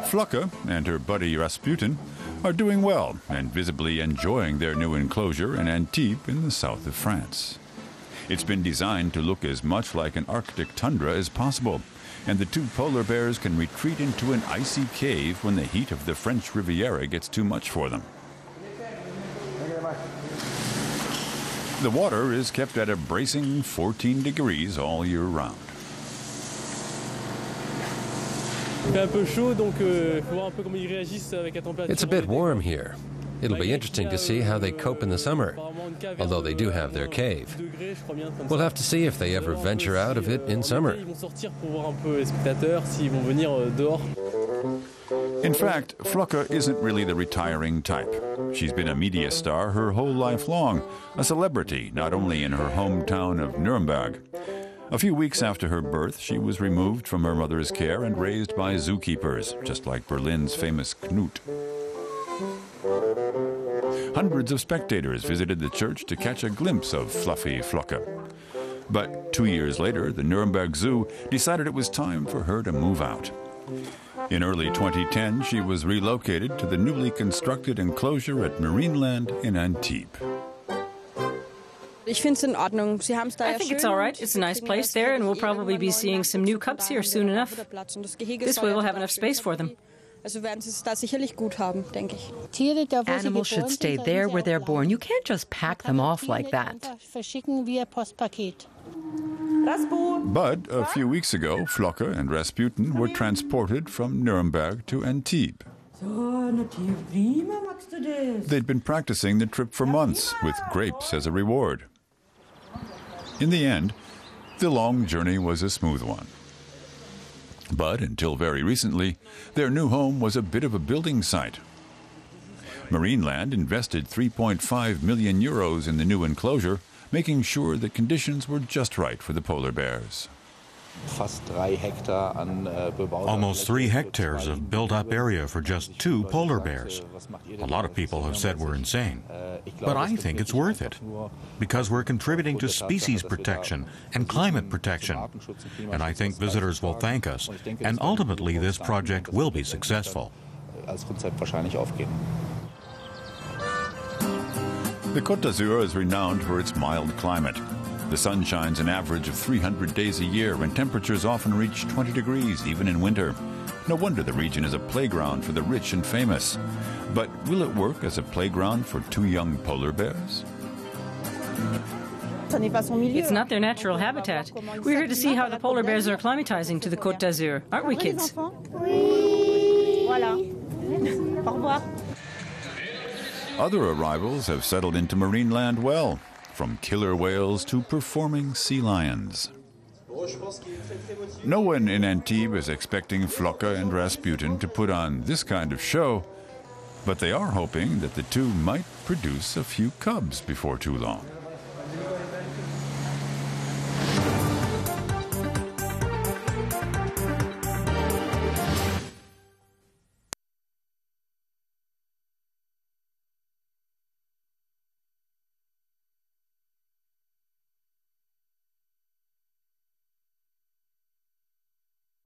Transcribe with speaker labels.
Speaker 1: Flocke and her buddy Rasputin are doing well and visibly enjoying their new enclosure in Antibes in the south of France. It's been designed to look as much like an Arctic tundra as possible, and the two polar bears can retreat into an icy cave when the heat of the French Riviera gets too much for them. The water is kept at a bracing 14 degrees all year round.
Speaker 2: It's a bit warm here. It'll be interesting to see how they cope in the summer, although they do have their cave. We'll have to see if they ever venture out of it in summer.
Speaker 1: In fact, Flocke isn't really the retiring type. She's been a media star her whole life long, a celebrity not only in her hometown of Nuremberg. A few weeks after her birth, she was removed from her mother's care and raised by zookeepers, just like Berlin's famous Knut. Hundreds of spectators visited the church to catch a glimpse of fluffy Flocke. But 2 years later, the Nuremberg Zoo decided it was time for her to move out. In early 2010, she was relocated to the newly constructed enclosure at Marineland in Antibes.
Speaker 3: I think it's all right. It's a nice place there, and we'll probably be seeing some new cubs here soon enough. This way we'll have enough space for them.
Speaker 4: Animals should stay there where they're born. You can't just pack them off like that.
Speaker 1: But a few weeks ago, Flocke and Rasputin were transported from Nuremberg to Antibes. They'd been practicing the trip for months, with grapes as a reward. In the end, the long journey was a smooth one. But until very recently, their new home was a bit of a building site. Marineland invested 3.5 million euros in the new enclosure, making sure the conditions were just right for the polar bears.
Speaker 5: Almost 3 hectares of built-up area for just 2 polar bears. A lot of people have said we're insane, but I think it's worth it, because we're contributing to species protection and climate protection, and I think visitors will thank us, and ultimately this project will be successful.
Speaker 1: The Côte dAzur is renowned for its mild climate. The sun shines an average of 300 days a year, and temperatures often reach 20 degrees, even in winter. No wonder the region is a playground for the rich and famous. But will it work as a playground for 2 young polar bears?
Speaker 3: It's not their natural habitat. We're here to see how the polar bears are acclimatizing to the Côte dAzur, aren't we, kids?
Speaker 1: Other arrivals have settled into Marineland well, from killer whales to performing sea lions. No one in Antibes is expecting Flocke and Rasputin to put on this kind of show, but they are hoping that the two might produce a few cubs before too long.